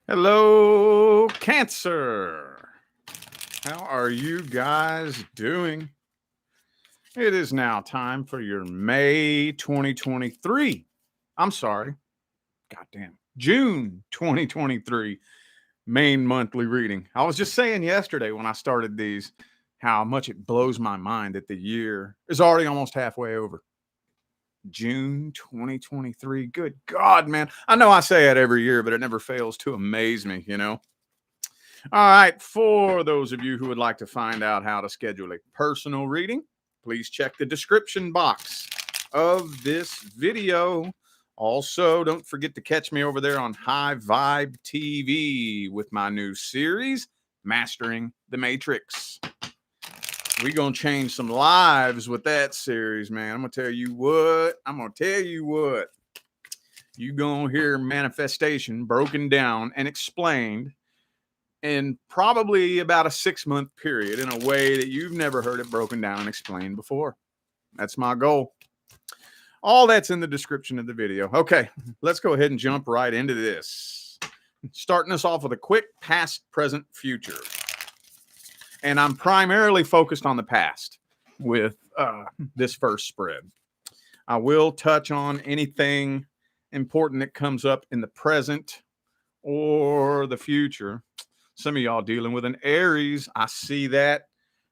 Hello, Cancer. How are you guys doing? It is now time for your May 2023. I'm sorry. Goddamn. June 2023 main monthly reading. I was just saying yesterday when I started these how much it blows my mind that the year is already almost halfway over. June 2023. Good God, man. I know I say it every year, but it never fails to amaze me. All right, for those of you who would like to find out how to schedule a personal reading, please check the description box of this video. Also, don't forget to catch me over there on High Vibe TV with my new series, Mastering the Matrix. We're going to change some lives with that series, man. I'm going to tell you what. You're going to hear manifestation broken down and explained in probably about a 6-month period in a way that you've never heard it broken down and explained before. That's my goal. All that's in the description of the video. Okay, let's go ahead and jump right into this. Starting us off with a quick past, present, future. And I'm primarily focused on the past with this first spread. I will touch on anything important that comes up in the present or the future. Some of y'all dealing with an Aries. I see that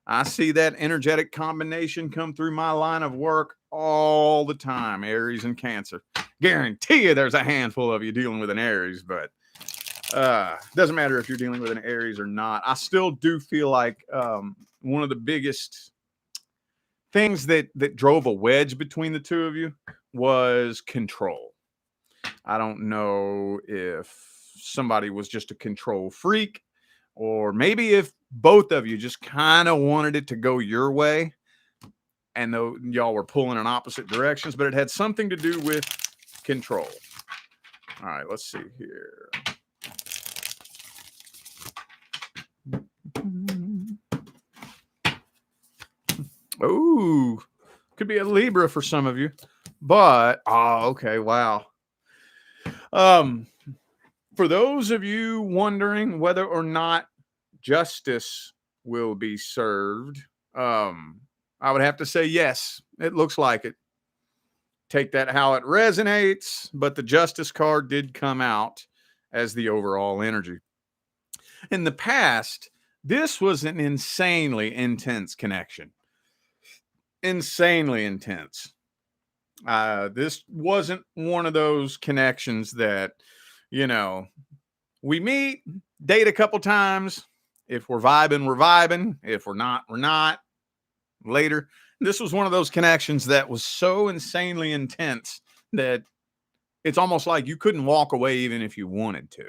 energetic combination come through my line of work all the time. Aries and Cancer. Guarantee you there's a handful of you dealing with an Aries, but doesn't matter if you're dealing with an Aries or not. I still do feel like one of the biggest things that drove a wedge between the two of you was control. I don't know if somebody was just a control freak, or maybe if both of you just kind of wanted it to go your way and though y'all were pulling in opposite directions, but it had something to do with control. All right, let's see here. Oh, could be a Libra for some of you, but okay, wow. For those of you wondering whether or not justice will be served, I would have to say yes. It looks like it. Take that how it resonates, but the justice card did come out as the overall energy. In the past, this was an insanely intense connection. Insanely intense. This wasn't one of those connections that, we meet, date a couple times. If we're vibing, we're vibing. If we're not, we're not. Later. This was one of those connections that was so insanely intense that it's almost like you couldn't walk away even if you wanted to.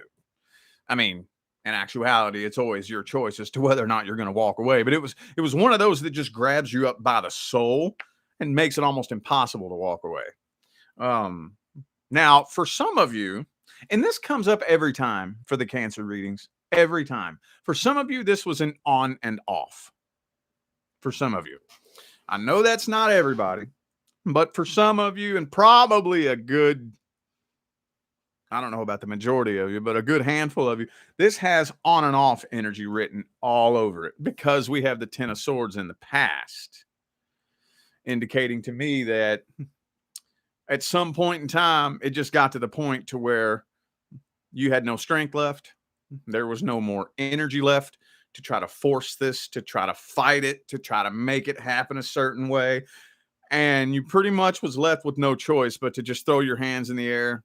I mean, in actuality, it's always your choice as to whether or not you're going to walk away. But it was one of those that just grabs you up by the soul and makes it almost impossible to walk away. Now, for some of you, and this comes up every time for the Cancer readings, every time. For some of you, this was an on and off. For some of you. I know that's not everybody, but for some of you, and probably a good, I don't know about the majority of you, but a good handful of you, this has on and off energy written all over it because we have the Ten of Swords in the past, indicating to me that at some point in time, it just got to the point to where you had no strength left. There was no more energy left to try to force this, to try to fight it, to try to make it happen a certain way. And you pretty much was left with no choice but to just throw your hands in the air,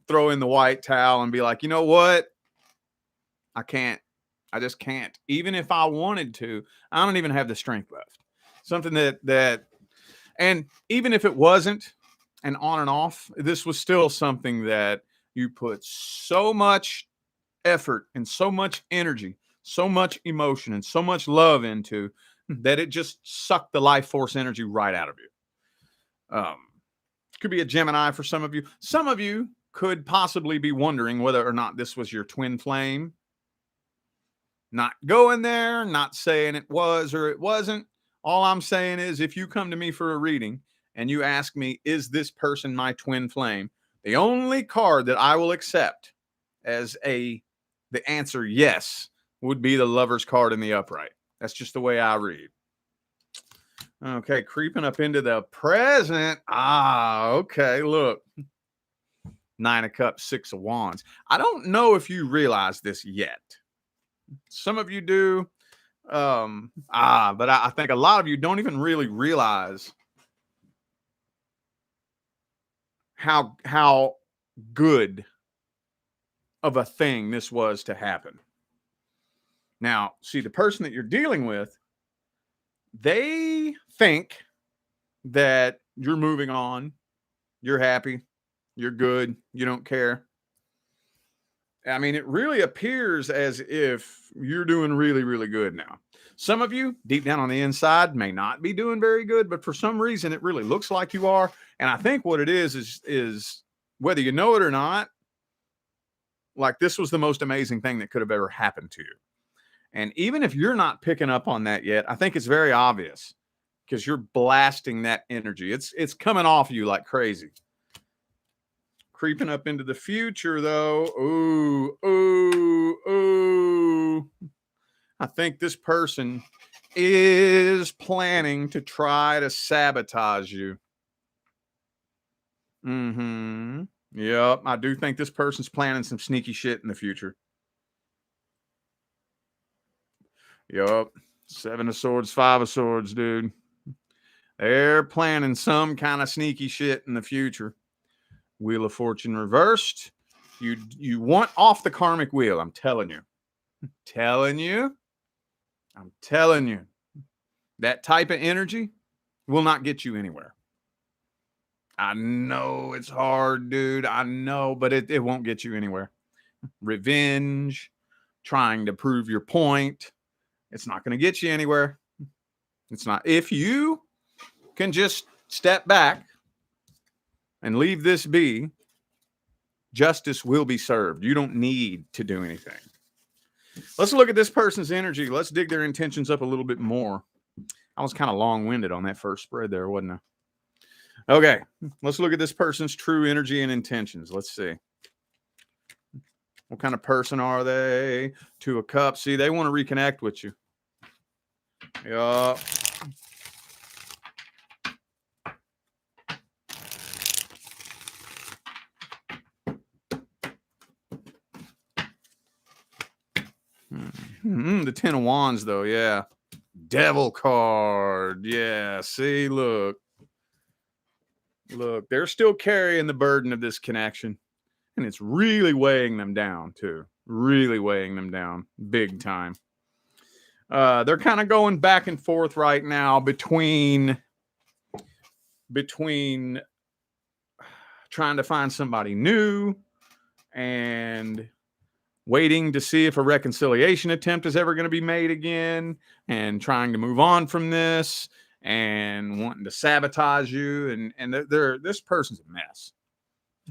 throw in the white towel and be like, you know what? I can't. I just can't. Even if I wanted to, I don't even have the strength left. Something that and even if it wasn't an on and off, this was still something that you put so much effort and so much energy, so much emotion and so much love into that it just sucked the life force energy right out of you. Could be a Gemini for some of you. Some of you could possibly be wondering whether or not this was your twin flame. Not going there, not saying it was or it wasn't. All I'm saying is if you come to me for a reading and you ask me, is this person my twin flame? The only card that I will accept as a the answer yes would be the Lover's card in the upright. That's just the way I read. Okay, creeping up into the present. Okay, look. 9 of Cups, 6 of Wands. I don't know if you realize this yet. Some of you do. But I think a lot of you don't even really realize how good of a thing this was to happen. Now, see, the person that you're dealing with, they think that you're moving on, you're happy, you're good, you don't care. I mean, it really appears as if you're doing really, really good now. Some of you, deep down on the inside, may not be doing very good, but for some reason, it really looks like you are. And I think what it is whether you know it or not, like this was the most amazing thing that could have ever happened to you. And even if you're not picking up on that yet, I think it's very obvious because you're blasting that energy. It's coming off you like crazy. Creeping up into the future, though. Ooh. I think this person is planning to try to sabotage you. Yep. I do think this person's planning some sneaky shit in the future. Yup. 7 of Swords, 5 of Swords, dude. They're planning some kind of sneaky shit in the future. Wheel of Fortune reversed. You want off the karmic wheel. I'm telling you. I'm telling you. That type of energy will not get you anywhere. I know it's hard, dude. I know, but it won't get you anywhere. Revenge, trying to prove your point. It's not going to get you anywhere. It's not. If you can just step back and leave this be, justice will be served. You don't need to do anything. Let's look at this person's energy. Let's dig their intentions up a little bit more. I was kind of long-winded on that first spread there, wasn't I? Okay, let's look at this person's true energy and intentions. Let's see. What kind of person are they? 2 of Cups. See, they want to reconnect with you. Yup. The 10 of Wands, though, yeah. Devil card. Yeah, see, look. Look, they're still carrying the burden of this connection. And it's really weighing them down, too. Really weighing them down. Big time. They're kind of going back and forth right now between trying to find somebody new and waiting to see if a reconciliation attempt is ever going to be made again, and trying to move on from this and wanting to sabotage you. And this person's a mess.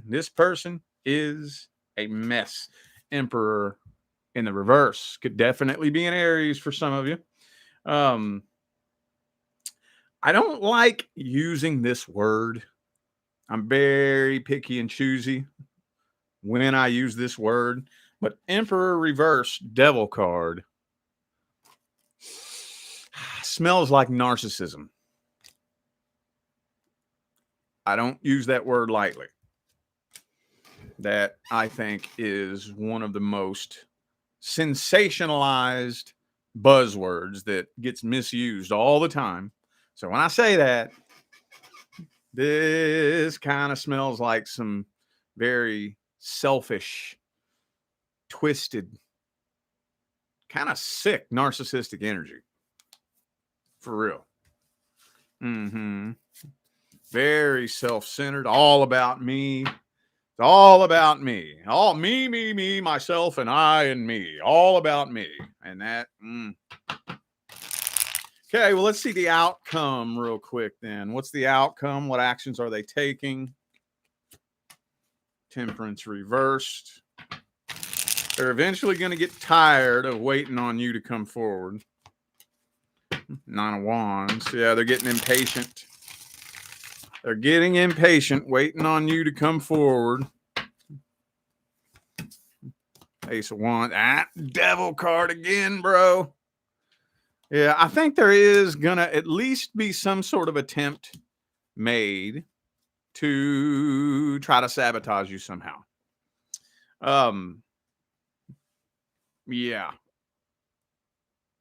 This person is a mess. Emperor in the reverse could definitely be an Aries for some of you. I don't like using this word. I'm very picky and choosy when I use this word. But Emperor reverse, Devil card smells like narcissism. I don't use that word lightly. That, I think, is one of the most sensationalized buzzwords that gets misused all the time. So when I say that, this kind of smells like some very selfish, twisted, kind of sick narcissistic energy. For real. Very self-centered, all about me. It's all about me. All me, myself, and I, and me. All about me. And that. Okay, well, let's see the outcome real quick then. What's the outcome? What actions are they taking? Temperance reversed. They're eventually going to get tired of waiting on you to come forward. 9 of Wands. Yeah, they're getting impatient. They're getting impatient, waiting on you to come forward. Ace of Wands. Ah, devil card again, bro. Yeah, I think there is going to at least be some sort of attempt made to try to sabotage you somehow. Yeah.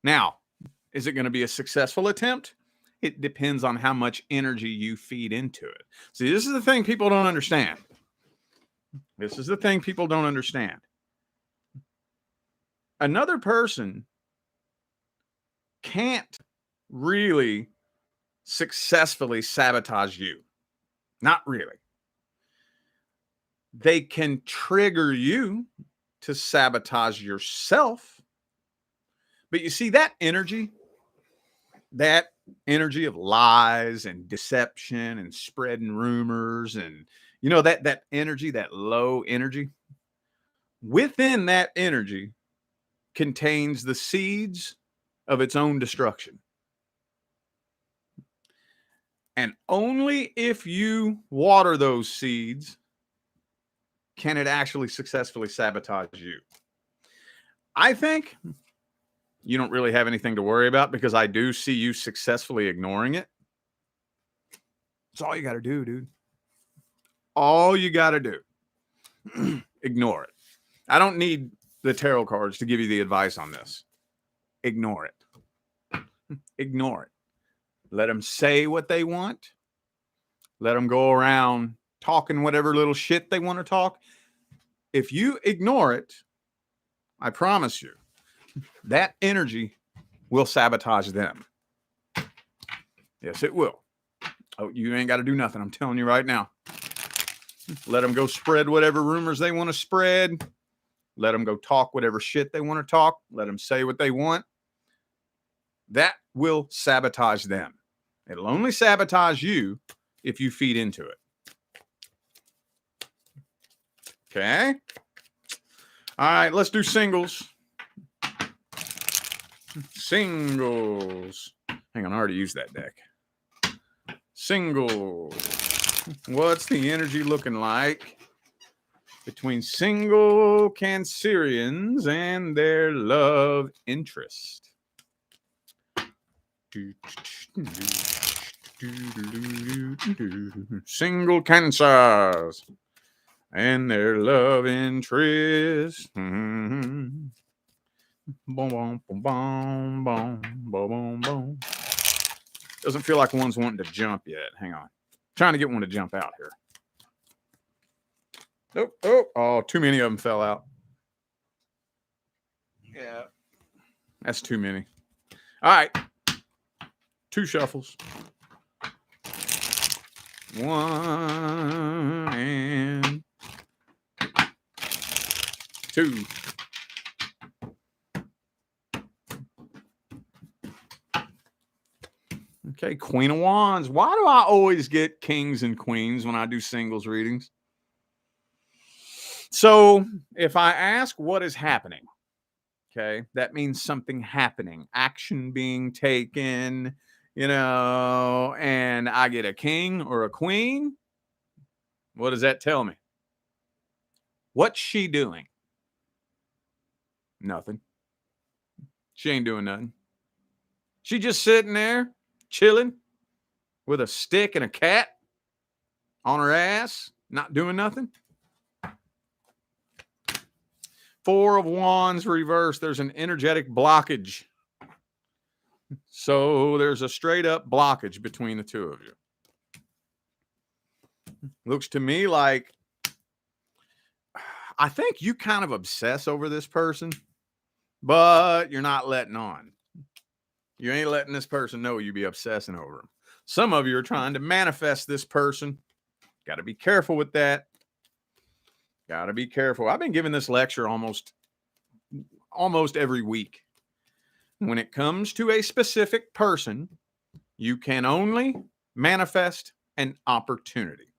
Now, is it going to be a successful attempt? It depends on how much energy you feed into it. See, this is the thing people don't understand. This is the thing people don't understand. Another person can't really successfully sabotage you. Not really. They can trigger you to sabotage yourself. But you see, that energy of lies and deception and spreading rumors and, you know, that energy, that low energy, within that energy contains the seeds of its own destruction. And only if you water those seeds can it actually successfully sabotage you. I think you don't really have anything to worry about because I do see you successfully ignoring it. That's all you got to do, dude. All you got to do. Ignore it. I don't need the tarot cards to give you the advice on this. Ignore it. Ignore it. Let them say what they want. Let them go around talking whatever little shit they want to talk. If you ignore it, I promise you, that energy will sabotage them. Yes, it will. Oh, you ain't got to do nothing. I'm telling you right now. Let them go spread whatever rumors they want to spread. Let them go talk whatever shit they want to talk. Let them say what they want. That will sabotage them. It'll only sabotage you if you feed into it. Okay. All right, let's do singles. Singles. Hang on, I already used that deck. Singles. What's the energy looking like between single Cancerians and their love interest? Single Cancers and their love interest. Boom, boom, boom, boom, boom, boom, boom. Doesn't feel like one's wanting to jump yet. Hang on. Trying to get one to jump out here. Oh, too many of them fell out. Yeah. That's too many. All right. 2 shuffles. 1 and 2. Okay, Queen of Wands. Why do I always get kings and queens when I do singles readings? So if I ask what is happening, okay, that means something happening, action being taken, you know, and I get a king or a queen. What does that tell me? What's she doing? Nothing. She ain't doing nothing. She just sitting there chilling with a stick and a cat on her ass, not doing nothing. 4 of Wands reversed. There's an energetic blockage. So there's a straight up blockage between the two of you. Looks to me like I think you kind of obsess over this person, but you're not letting on. You ain't letting this person know you be obsessing over them. Some of you are trying to manifest this person. Got to be careful with that. Got to be careful. I've been giving this lecture almost every week. When it comes to a specific person, you can only manifest an opportunity.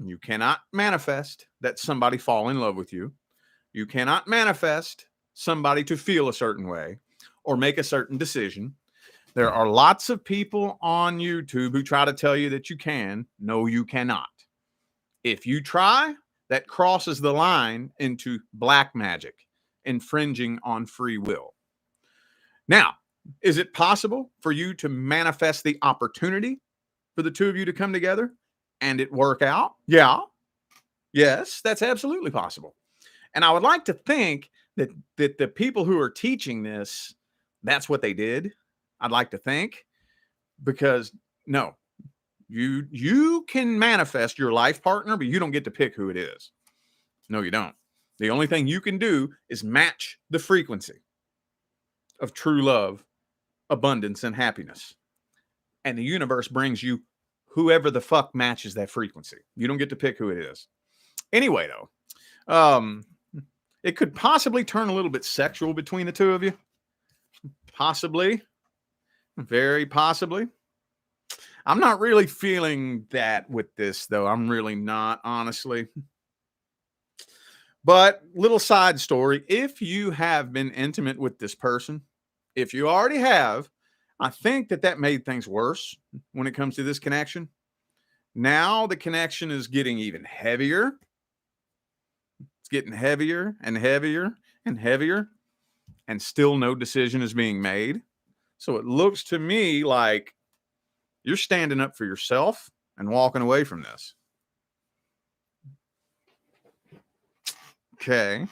You cannot manifest that somebody fall in love with you. You cannot manifest somebody to feel a certain way or make a certain decision. There are lots of people on YouTube who try to tell you that you can. No, you cannot. If you try, that crosses the line into black magic, infringing on free will. Now, is it possible for you to manifest the opportunity for the two of you to come together and it work out? Yeah. Yes, that's absolutely possible. And I would like to think that the people who are teaching this, that's what they did. I'd like to think, because no, you can manifest your life partner, but you don't get to pick who it is. No, you don't. The only thing you can do is match the frequency of true love, abundance, and happiness. And the universe brings you whoever the fuck matches that frequency. You don't get to pick who it is. Anyway, though, it could possibly turn a little bit sexual between the two of you. Possibly. Very possibly. I'm not really feeling that with this, though. I'm really not, honestly. But little side story, if you have been intimate with this person, if you already have, I think that made things worse when it comes to this connection. Now the connection is getting even heavier. It's getting heavier and heavier and heavier, and still no decision is being made. So it looks to me like you're standing up for yourself and walking away from this. Okay.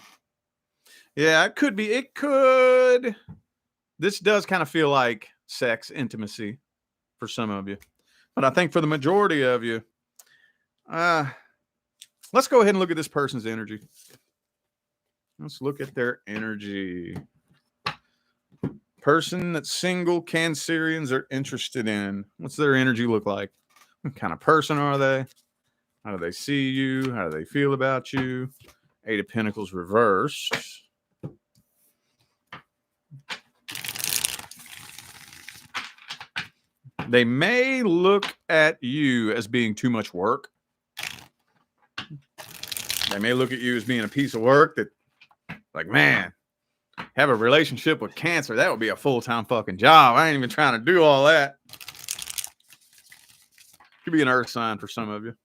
Yeah, it could be. It could. This does kind of feel like sex intimacy for some of you. But I think for the majority of you, let's go ahead and look at this person's energy. Let's look at their energy. Person that's single, Cancerians are interested in. What's their energy look like? What kind of person are they? How do they see you? How do they feel about you? Eight of Pentacles reversed. They may look at you as being too much work. They may look at you as being a piece of work that, like, man, have a relationship with Cancer. That would be a full-time fucking job. I ain't even trying to do all that. Could be an earth sign for some of you.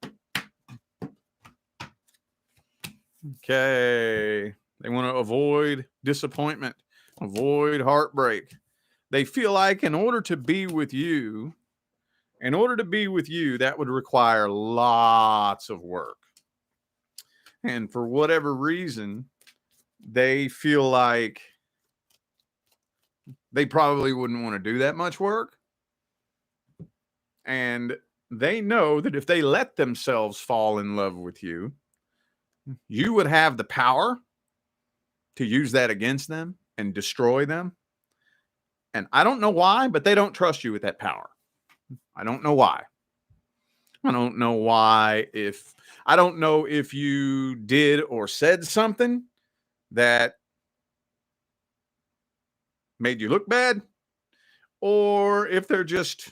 Okay. They want to avoid disappointment, avoid heartbreak. They feel like in order to be with you, that would require lots of work. And for whatever reason, they feel like they probably wouldn't want to do that much work. And they know that if they let themselves fall in love with you, you would have the power to use that against them and destroy them. And I don't know why, but they don't trust you with that power. I don't know why. I don't know why. I don't know if you did or said something that made you look bad, or if they're just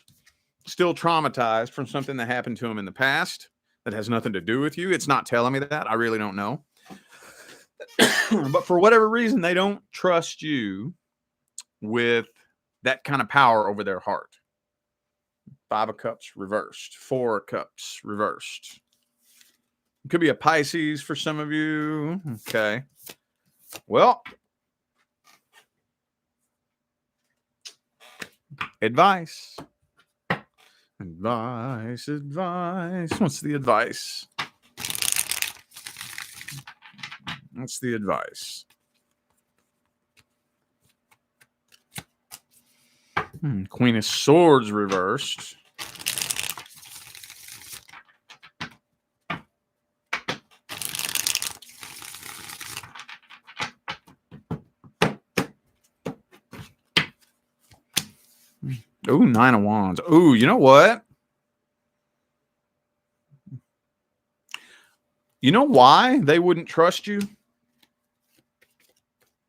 still traumatized from something that happened to them in the past that has nothing to do with you. It's not telling me that. I really don't know. But for whatever reason, they don't trust you with that kind of power over their heart. 5 of Cups reversed. 4 of Cups reversed. It could be a Pisces for some of you. Okay. Well, advice. Advice. What's the advice? What's the advice? Queen of Swords reversed. Oh, 9 of Wands. Oh, you know what? You know why they wouldn't trust you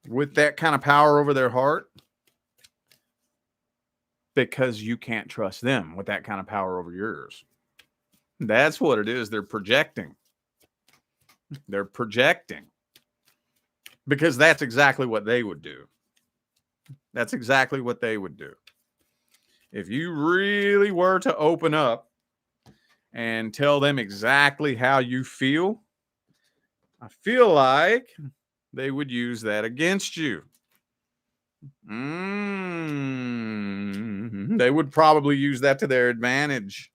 with that kind of power over their heart? Because you can't trust them with that kind of power over yours. That's what it is. They're projecting. They're projecting. Because that's exactly what they would do. That's exactly what they would do. If you really were to open up and tell them exactly how you feel, I feel like they would use that against you. They would probably use that to their advantage.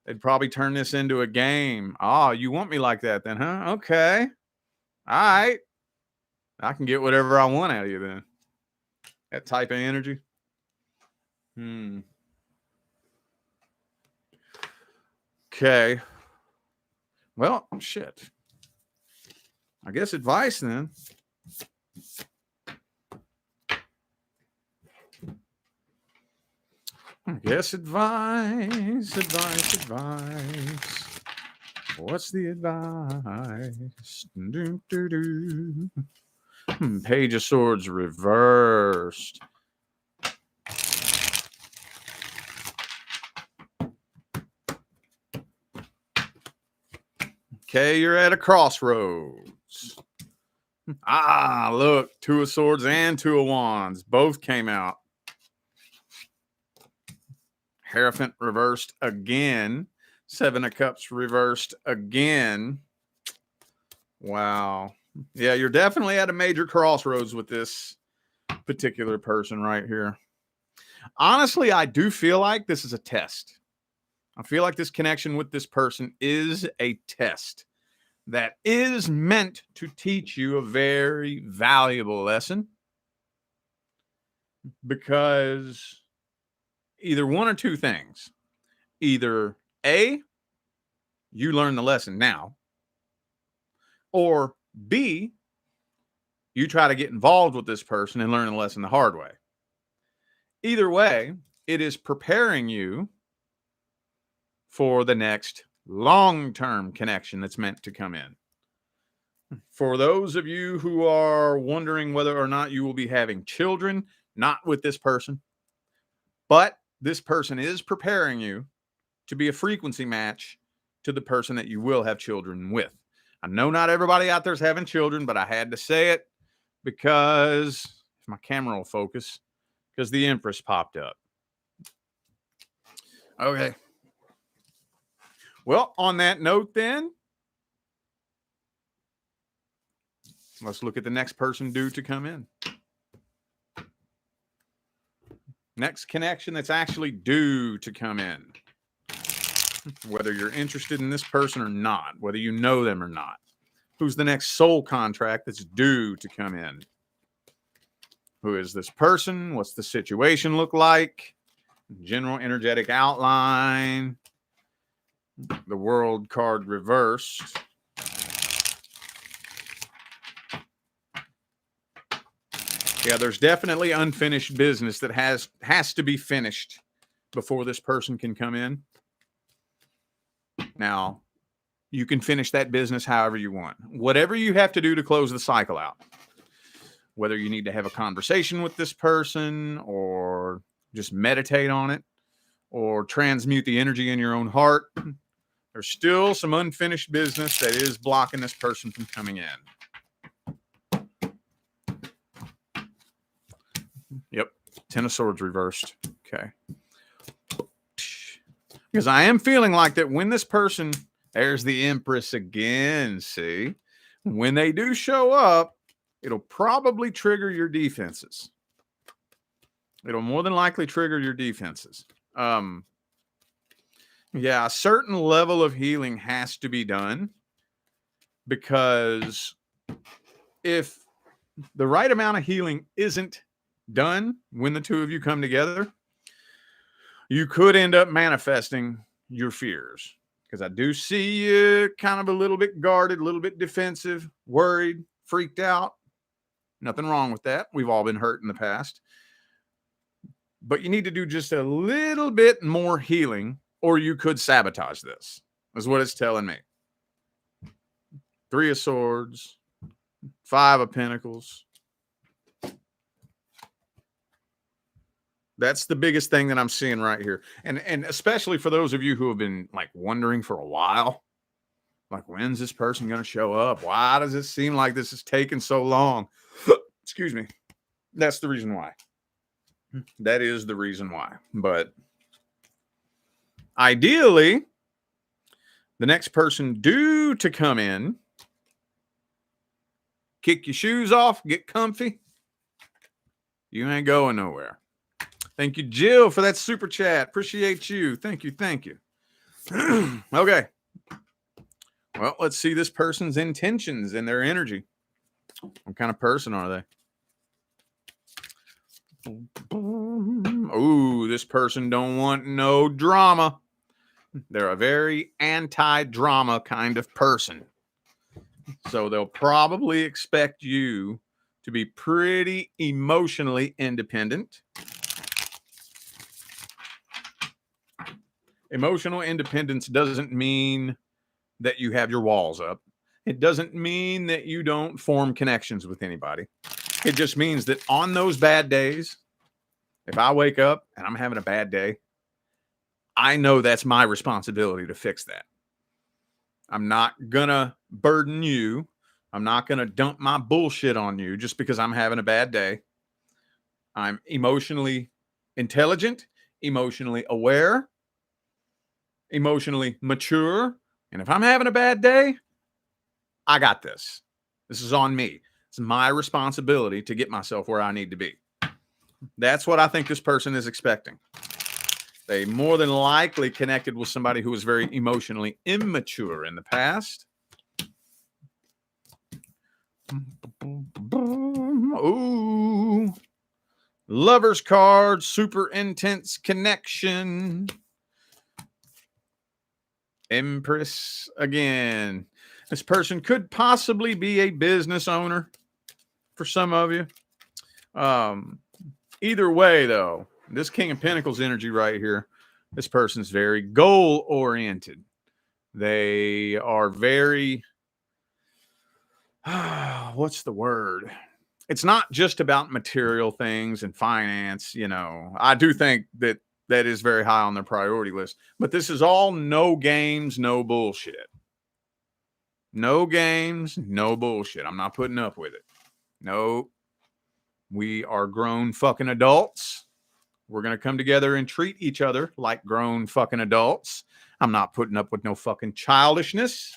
They'd probably turn this into a game. Oh, you want me like that then, huh? Okay. All right. I can get whatever I want out of you then. That type of energy. Okay. Well, shit. I guess advice then. I guess advice. What's the advice? Page of Swords reversed. Okay, you're at a crossroads. Ah, look, Two of Swords and Two of Wands both came out. Hierophant reversed again. Seven of Cups reversed again. Wow. Yeah, you're definitely at a major crossroads with this particular person right here. Honestly, I do feel like this is a test. I feel like this connection with this person is a test that is meant to teach you a very valuable lesson, because either one or two things. Either A, you learn the lesson now, or B, you try to get involved with this person and learn the lesson the hard way. Either way, it is preparing you for the next long-term connection that's meant to come in. For those of you who are wondering whether or not you will be having children, not with this person, but this person is preparing you to be a frequency match to the person that you will have children with. I know not everybody out there is having children, but I had to say it because if my camera will focus, because the Empress popped up. Okay. Well, on that note then, let's look at the next person due to come in. Next connection that's actually due to come in. Whether you're interested in this person or not, whether you know them or not. Who's the next soul contract that's due to come in? Who is this person? What's the situation look like? General energetic outline. The World card reversed. Yeah, there's definitely unfinished business that has to be finished before this person can come in. Now, you can finish that business however you want. Whatever you have to do to close the cycle out. Whether you need to have a conversation with this person or just meditate on it or transmute the energy in your own heart. There's still some unfinished business that is blocking this person from coming in. Yep. Ten of Swords reversed. Okay. Because I am feeling like that when this person, there's the Empress again, see? When they do show up, it'll probably trigger your defenses. It'll more than likely trigger your defenses. Yeah, a certain level of healing has to be done, because if the right amount of healing isn't done when the two of you come together, you could end up manifesting your fears. Because I do see you kind of a little bit guarded, a little bit defensive, worried, freaked out. Nothing wrong with that. We've all been hurt in the past. But you need to do just a little bit more healing, or you could sabotage this, is what it's telling me. Three of Swords, Five of Pentacles. That's the biggest thing that I'm seeing right here. And especially for those of you who have been like wondering for a while, like, when's this person going to show up? Why does it seem like this is taking so long? Excuse me. That's the reason why. That is the reason why. But ideally, the next person due to come in kick your shoes off, get comfy. You ain't going nowhere. Thank you, Jill, for that super chat. Appreciate you. Thank you. Thank you. Okay. Well, let's see this person's intentions and their energy. What kind of person are they? Ooh, this person don't want no drama. They're a very anti-drama kind of person. So they'll probably expect you to be pretty emotionally independent. Emotional independence doesn't mean that you have your walls up. It doesn't mean that you don't form connections with anybody. It just means that on those bad days, if I wake up and I'm having a bad day, I know that's my responsibility to fix that. I'm not gonna burden you. I'm not gonna dump my bullshit on you just because I'm having a bad day. I'm emotionally intelligent, emotionally aware, emotionally mature. And if I'm having a bad day, I got this. This is on me. It's my responsibility to get myself where I need to be. That's what I think this person is expecting. They more than likely connected with somebody who was very emotionally immature in the past. Ooh. Lover's card, super intense connection. Empress again. This person could possibly be a business owner for some of you. Either way, though, this King of Pentacles energy right here, this person's very goal oriented. They are very, what's the word? It's not just about material things and finance. You know, I do think that that is very high on their priority list, but this is all no games, no bullshit. No games, no bullshit. I'm not putting up with it. No, we are grown fucking adults. We're going to come together and treat each other like grown fucking adults. I'm not putting up with no fucking childishness.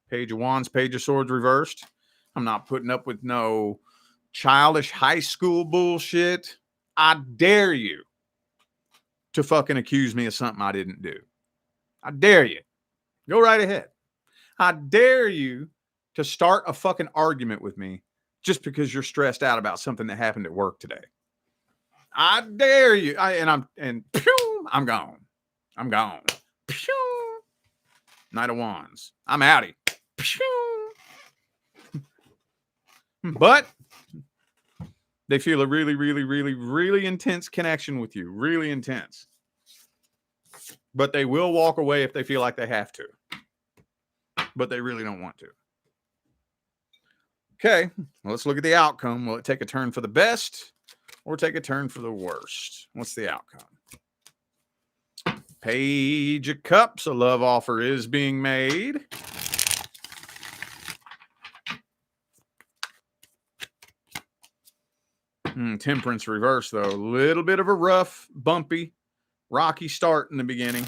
Page of Wands, Page of Swords reversed. I'm not putting up with no childish high school bullshit. I dare you to fucking accuse me of something I didn't do. I dare you. Go right ahead. I dare you to start a fucking argument with me just because you're stressed out about something that happened at work today. I dare you. I'm gone. I'm gone. Pew. Knight of Wands. I'm outie. Pew. But they feel a really, really, really, really intense connection with you. Really intense. But they will walk away if they feel like they have to. But they really don't want to. Okay, well, let's look at the outcome. Will it take a turn for the best or take a turn for the worst? What's the outcome? Page of Cups. A love offer is being made. Temperance reverse, though. A little bit of a rough, bumpy, rocky start in the beginning.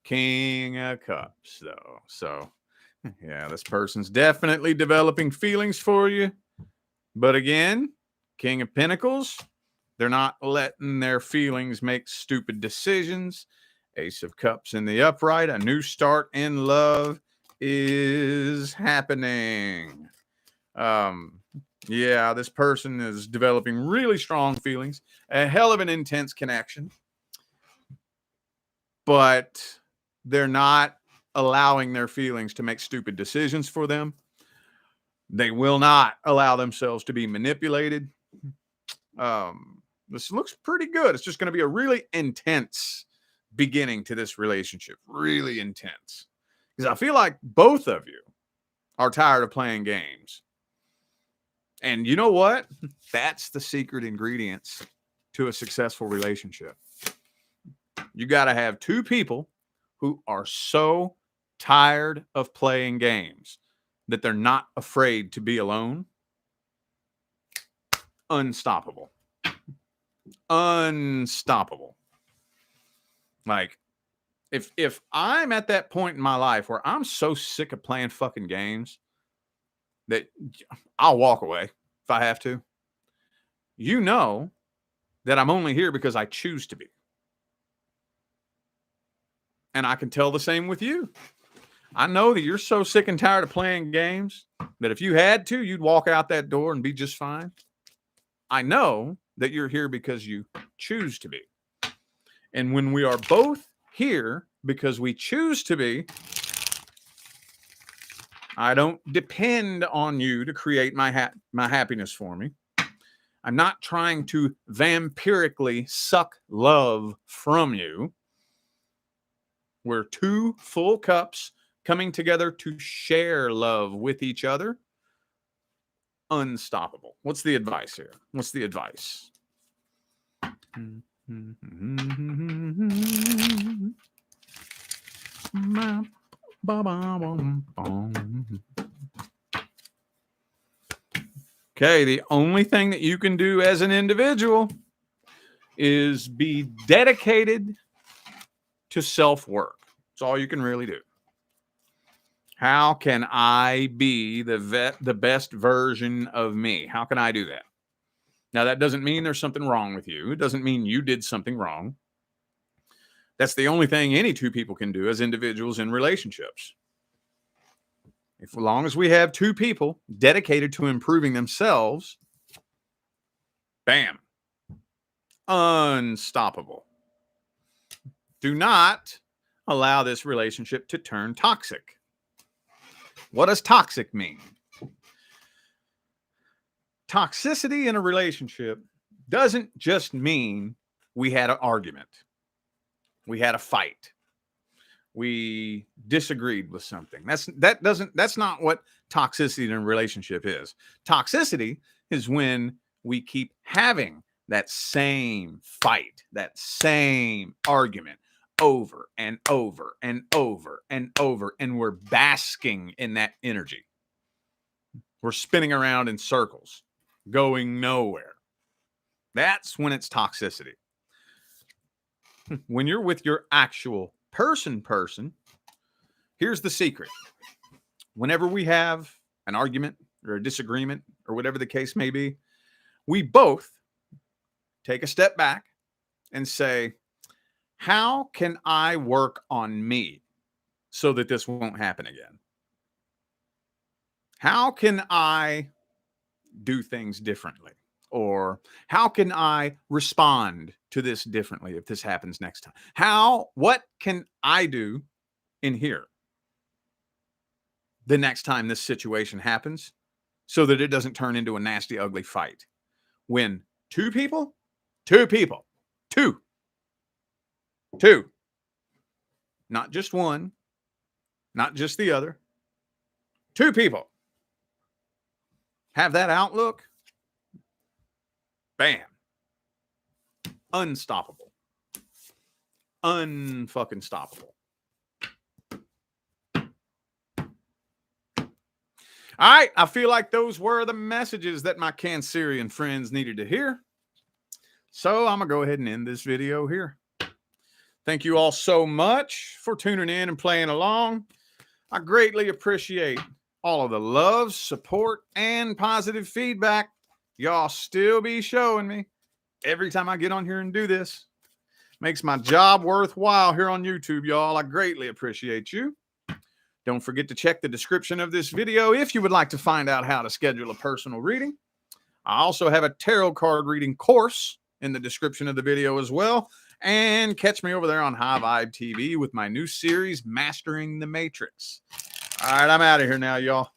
King of Cups, though. So, yeah, this person's definitely developing feelings for you. But again, King of Pentacles, they're not letting their feelings make stupid decisions. Ace of Cups in the upright. A new start in love is happening. Yeah, this person is developing really strong feelings. A hell of an intense connection. But they're not allowing their feelings to make stupid decisions for them. They will not allow themselves to be manipulated. This looks pretty good. It's just going to be a really intense beginning to this relationship. Really intense. Because I feel like both of you are tired of playing games. And you know what? That's the secret ingredients to a successful relationship. You got to have two people who are so tired of playing games that they're not afraid to be alone. Unstoppable. unstoppable. Like, if I'm at that point in my life where I'm so sick of playing fucking games that I'll walk away if I have to, you know that I'm only here because I choose to be. And I can tell the same with you. I know that you're so sick and tired of playing games that if you had to, you'd walk out that door and be just fine. I know that you're here because you choose to be. And when we are both here because we choose to be, I don't depend on you to create my happiness for me. I'm not trying to vampirically suck love from you. We're two full cups coming together to share love with each other. Unstoppable. What's the advice here? What's the advice? Okay, the only thing that you can do as an individual is be dedicated to self-work. That's all you can really do. How can I be the best version of me? How can I do that? Now, that doesn't mean there's something wrong with you. It doesn't mean you did something wrong. That's the only thing any two people can do as individuals in relationships. As long as we have two people dedicated to improving themselves, bam, unstoppable. Do not allow this relationship to turn toxic. What does toxic mean? Toxicity in a relationship doesn't just mean we had an argument, we had a fight, we disagreed with something. That's not what toxicity in a relationship is. Toxicity is when we keep having that same fight, that same argument over and over and over and over, and we're basking in that energy. We're spinning around in circles, going nowhere. That's when it's toxicity. When you're with your actual person, here's the secret. Whenever we have an argument or a disagreement or whatever the case may be, we both take a step back and say, how can I work on me so that this won't happen again? How can I do things differently? Or how can I respond to this differently if this happens next time? What can I do in here the next time this situation happens so that it doesn't turn into a nasty, ugly fight? When two people, not just one, not just the other, two people have that outlook, bam, unstoppable, unfucking stoppable. All right, I feel like those were the messages that my Cancerian friends needed to hear. So I'm going to go ahead and end this video here. Thank you all so much for tuning in and playing along. I greatly appreciate all of the love, support, and positive feedback y'all still be showing me every time I get on here and do this. Makes my job worthwhile here on YouTube, y'all. I greatly appreciate you. Don't forget to check the description of this video if you would like to find out how to schedule a personal reading. I also have a tarot card reading course in the description of the video as well. And catch me over there on High Vibe TV with my new series, Mastering the Matrix. All right, I'm out of here now, y'all.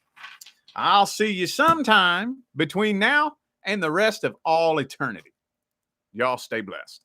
I'll see you sometime between now and the rest of all eternity. Y'all stay blessed.